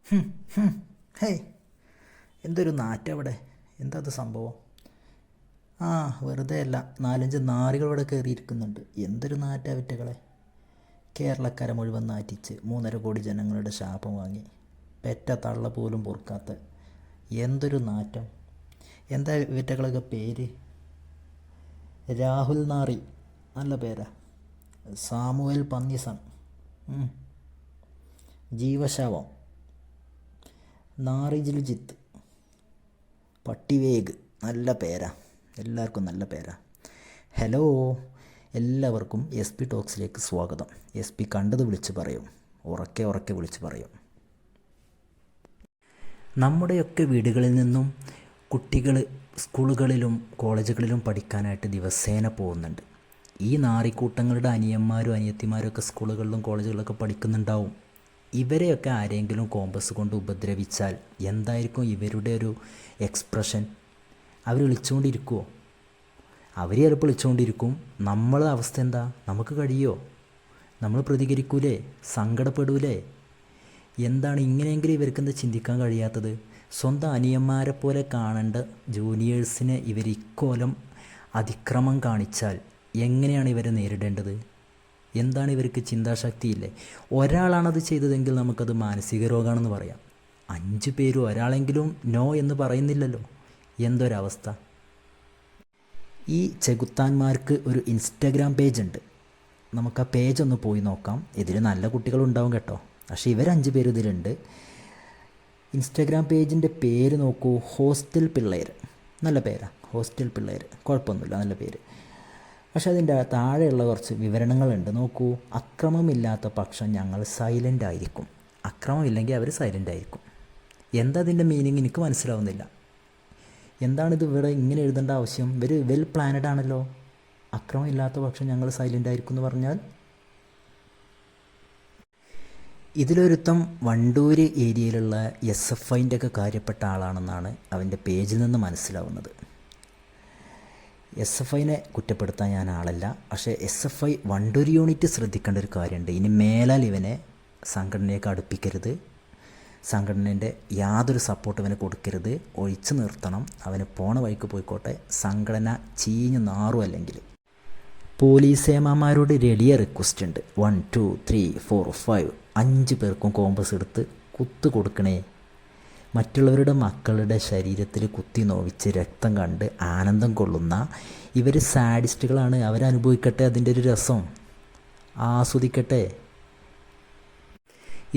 ഹും, ഹും. Hey, എന്തൊരു നാറ്റവിടെ. എന്താ അത് സംഭവം? ആ, വെറുതെ അല്ല, 4-5 നാറികൾ ഇവിടെ കയറിയിരിക്കുന്നുണ്ട്. എന്തൊരു നാറ്റാവിറ്റകളെ. കേരളക്കര മുഴുവൻ നാറ്റിച്ച് 3.5 കോടി ജനങ്ങളുടെ ശാപം വാങ്ങി പെറ്റ തള്ള പോലും പൊറുക്കാത്ത എന്തൊരു നാറ്റം. എന്താ വിറ്റകളൊക്കെ പേര്? രാഹുൽ നാറി, നല്ല പേരാ. സാമുവൽ പന്നിസൺ, ജീവശവം. നാറിജിൽജിത്ത്, പട്ടിവേഗ്, നല്ല പേരാ. എല്ലാവർക്കും നല്ല പേരാ. ഹലോ, എല്ലാവർക്കും എസ് പി ടോക്സിലേക്ക് സ്വാഗതം. എസ് പി കണ്ടത് വിളിച്ച് പറയും, ഉറക്കെ ഉറക്കെ വിളിച്ച് പറയും. നമ്മുടെയൊക്കെ വീടുകളിൽ നിന്നും കുട്ടികൾ സ്കൂളുകളിലും കോളേജുകളിലും പഠിക്കാനായിട്ട് ദിവസേന പോകുന്നുണ്ട്. ഈ നാറിക്കൂട്ടങ്ങളുടെ അനിയന്മാരും അനിയത്തിമാരും ഒക്കെ സ്കൂളുകളിലും കോളേജുകളിലൊക്കെ പഠിക്കുന്നുണ്ടാവും. ഇവരെയൊക്കെ ആരെങ്കിലും കോമ്പസ് കൊണ്ട് ഉപദ്രവിച്ചാൽ എന്തായിരിക്കും ഇവരുടെ ഒരു എക്സ്പ്രഷൻ? അവർ വിളിച്ചുകൊണ്ടിരിക്കുമോ? അവർ ചിലപ്പോൾ വിളിച്ചുകൊണ്ടിരിക്കും. നമ്മളെ അവസ്ഥ എന്താ? നമുക്ക് കഴിയുമോ? നമ്മൾ പ്രതികരിക്കൂലേ? സങ്കടപ്പെടൂലേ? എന്താണ് ഇങ്ങനെയെങ്കിലും ഇവർക്കെന്താ ചിന്തിക്കാൻ കഴിയാത്തത്? സ്വന്തം അനിയന്മാരെ പോലെ കാണേണ്ട ജൂനിയേഴ്സിനെ ഇവർ ഇക്കോലം അതിക്രമം കാണിച്ചാൽ എങ്ങനെയാണ് ഇവരെ നേരിടേണ്ടത്? എന്താണ് ഇവർക്ക് ചിന്താശക്തിയില്ലേ? ഒരാളാണത് ചെയ്തതെങ്കിൽ നമുക്കത് മാനസിക രോഗമാണെന്ന് പറയാം. 5 പേരും ഒരാളെങ്കിലും നോ എന്ന് പറയുന്നില്ലല്ലോ. എന്തൊരവസ്ഥ. ഈ ചെകുത്താന്മാർക്ക് ഒരു ഇൻസ്റ്റഗ്രാം പേജ് ഉണ്ട്. നമുക്ക് ആ പേജ് ഒന്ന് പോയി നോക്കാം. ഇതിൽ നല്ല കുട്ടികളുണ്ടാവും കേട്ടോ, പക്ഷേ ഇവർ 5 പേര് ഇതിലുണ്ട്. ഇൻസ്റ്റഗ്രാം പേജിൻ്റെ പേര് നോക്കൂ, ഹോസ്റ്റൽ പിള്ളേർ. നല്ല പേരാ, ഹോസ്റ്റൽ പിള്ളേർ. കുഴപ്പമൊന്നുമില്ല, നല്ല പേര്. പക്ഷെ അതിൻ്റെ താഴെയുള്ള കുറച്ച് വിവരണങ്ങളുണ്ട്. നോക്കൂ, അക്രമമില്ലാത്ത പക്ഷം ഞങ്ങൾ സൈലൻ്റ് ആയിരിക്കും. അക്രമമില്ലെങ്കിൽ അവർ സൈലൻ്റ് ആയിരിക്കും. എന്താ അതിൻ്റെ മീനിങ്? എനിക്ക് മനസ്സിലാവുന്നില്ല. എന്താണിത് ഇവിടെ ഇങ്ങനെ എഴുതേണ്ട ആവശ്യം? ഇവർ വെൽ പ്ലാനഡ് ആണല്ലോ. അക്രമമില്ലാത്ത പക്ഷം ഞങ്ങൾ സൈലൻ്റ് ആയിരിക്കും എന്ന് പറഞ്ഞാൽ, ഇതിലൊരുത്തം വണ്ടൂര് ഏരിയയിലുള്ള SFIൻ്റെ ഒക്കെ കാര്യപ്പെട്ട ആളാണെന്നാണ് അവൻ്റെ പേജിൽ നിന്ന് മനസ്സിലാവുന്നത്. SFIനെ കുറ്റപ്പെടുത്താൻ ഞാൻ ആളല്ല, പക്ഷേ SFI വണ്ടൂർ യൂണിറ്റ് ശ്രദ്ധിക്കേണ്ട ഒരു കാര്യമുണ്ട്. ഇനി മേലാൽ ഇവനെ സംഘടനയൊക്കെ അടുപ്പിക്കരുത്, സംഘടനേൻ്റെ യാതൊരു സപ്പോർട്ട് ഇവന് കൊടുക്കരുത്, ഒഴിച്ചു നിർത്തണം. അവന് പോണ വഴിക്ക് പോയിക്കോട്ടെ. സംഘടന ചീഞ്ഞ് നാറും. അല്ലെങ്കിൽ പോലീസ് ഏമാമാരോട് വലിയ റിക്വസ്റ്റ് ഉണ്ട്. 1 2 3 4 5 5 പേർക്കും കോമ്പസ് എടുത്ത് കുത്തു കൊടുക്കണേ. മറ്റുള്ളവരുടെ മക്കളുടെ ശരീരത്തിൽ കുത്തി നോവിച്ച് രക്തം കണ്ട് ആനന്ദം കൊള്ളുന്ന ഇവർ സാഡിസ്റ്റുകളാണ്. അവരനുഭവിക്കട്ടെ അതിൻ്റെ ഒരു രസം, ആസ്വദിക്കട്ടെ.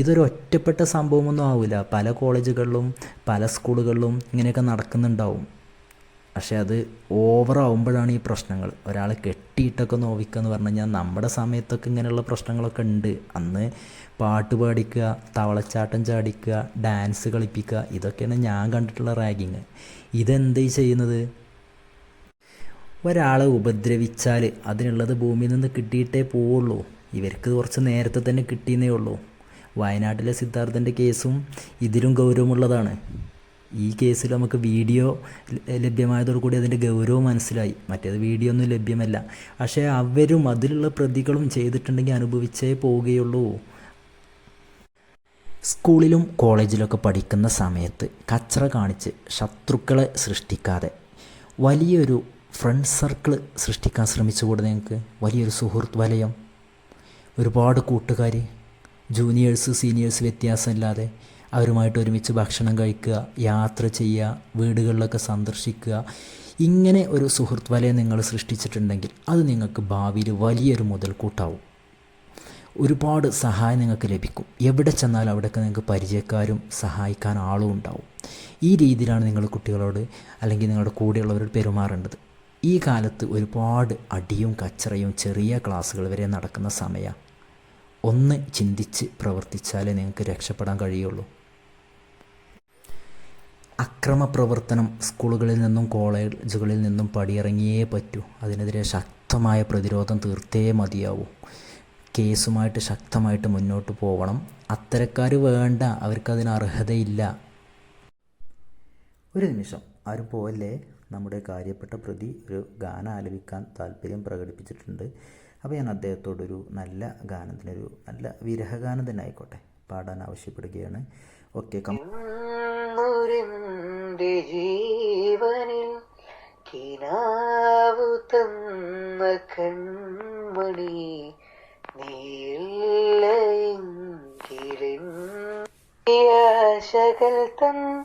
ഇതൊരു ഒറ്റപ്പെട്ട സംഭവമൊന്നും ആവില്ല. പല കോളേജുകളിലും പല സ്കൂളുകളിലും ഇങ്ങനെയൊക്കെ നടക്കുന്നുണ്ടാവും. പക്ഷേ അത് ഓവറാവുമ്പോഴാണ് ഈ പ്രശ്നങ്ങൾ. ഒരാളെ കെട്ടിയിട്ടൊക്കെ നോവിക്കുക എന്ന് പറഞ്ഞു കഴിഞ്ഞാൽ, നമ്മുടെ സമയത്തൊക്കെ ഇങ്ങനെയുള്ള പ്രശ്നങ്ങളൊക്കെ ഉണ്ട്. അന്ന് പാട്ട് പാടിക്കുക, തവളച്ചാട്ടം ചാടിക്കുക, ഡാൻസ് കളിപ്പിക്കുക, ഇതൊക്കെയാണ് ഞാൻ കണ്ടിട്ടുള്ള റാഗിങ്. ഇതെന്തേ ചെയ്യുന്നത്? ഒരാളെ ഉപദ്രവിച്ചാൽ അതിനുള്ളത് ഭൂമിയിൽ നിന്ന് കിട്ടിയിട്ടേ പോവുള്ളൂ. ഇവർക്ക് കുറച്ച് നേരത്തെ തന്നെ കിട്ടിയെന്നേ ഉള്ളൂ. വയനാട്ടിലെ സിദ്ധാർത്ഥൻ്റെ കേസും ഇതിലും ഗൗരവമുള്ളതാണ്. ഈ കേസിൽ നമുക്ക് വീഡിയോ ലഭ്യമായതോടുകൂടി അതിൻ്റെ ഗൗരവം മനസ്സിലായി. മറ്റേത് വീഡിയോ ഒന്നും ലഭ്യമല്ല. പക്ഷേ അവരും അതിലുള്ള പ്രതികളും ചെയ്തിട്ടുണ്ടെങ്കിൽ അനുഭവിച്ചേ പോവുകയുള്ളൂ. സ്കൂളിലും കോളേജിലൊക്കെ പഠിക്കുന്ന സമയത്ത് കച്ചറ കാണിച്ച് ശത്രുക്കളെ സൃഷ്ടിക്കാതെ വലിയൊരു ഫ്രണ്ട് സർക്കിൾ സൃഷ്ടിക്കാൻ ശ്രമിച്ചുകൂടെ നിങ്ങൾക്ക്? വലിയൊരു സുഹൃത്ത് വലയം, ഒരുപാട് കൂട്ടുകാർ, ജൂനിയേഴ്സ് സീനിയേഴ്സ് വ്യത്യാസമില്ലാതെ അവരുമായിട്ട് ഒരുമിച്ച് ഭക്ഷണം കഴിക്കുക, യാത്ര ചെയ്യുക, വീടുകളിലൊക്കെ സന്ദർശിക്കുക. ഇങ്ങനെ ഒരു സുഹൃത്ത് വലയം നിങ്ങൾ സൃഷ്ടിച്ചിട്ടുണ്ടെങ്കിൽ അത് നിങ്ങൾക്ക് ഭാവിയിൽ വലിയൊരു മുതൽക്കൂട്ടാവും. ഒരുപാട് സഹായം നിങ്ങൾക്ക് ലഭിക്കും. എവിടെ ചെന്നാലും അവിടെയൊക്കെ നിങ്ങൾക്ക് പരിചയക്കാരും സഹായിക്കാൻ ആളും ഉണ്ടാവും. ഈ രീതിയിലാണ് നിങ്ങൾ കുട്ടികളോട് അല്ലെങ്കിൽ നിങ്ങളുടെ കൂടെയുള്ളവരോട് പെരുമാറേണ്ടത്. ഈ കാലത്ത് ഒരുപാട് അടിയും കച്ചറയും ചെറിയ ക്ലാസ്സുകൾ വരെ നടക്കുന്ന സമയമാണ്. ഒന്ന് ചിന്തിച്ച് പ്രവർത്തിച്ചാലേ നിങ്ങൾക്ക് രക്ഷപ്പെടാൻ കഴിയുള്ളൂ. അക്രമപ്രവർത്തനം സ്കൂളുകളിൽ നിന്നും കോളേജുകളിൽ നിന്നും പടിയിറങ്ങിയേ പറ്റൂ. അതിനെതിരെ ശക്തമായ പ്രതിരോധം തീർത്തേ മതിയാവൂ. കേസുമായിട്ട് ശക്തമായിട്ട് മുന്നോട്ട് പോകണം. അത്തരക്കാർ വേണ്ട, അവർക്കതിന് അർഹതയില്ല. ഒരു നിമിഷം, ആരും പോവല്ലേ. നമ്മുടെ കാര്യപ്പെട്ട പ്രതി ഒരു ഗാനം ആലപിക്കാൻ താല്പര്യം പ്രകടിപ്പിച്ചിട്ടുണ്ട്. അപ്പോൾ ഞാൻ അദ്ദേഹത്തോടൊരു നല്ല ഗാനത്തിനൊരു നല്ല വിരഹഗാനം തന്നെ ആയിക്കോട്ടെ. പാടാൻ ആവശ്യപ്പെടുകയാണ്. ഓക്കെ. ഇന്നൊരെന്റെ ജീവനിൽ കിനാവു തന്ന കൺമണി നീയില്ലെങ്കിലും ആശകൾ തൻ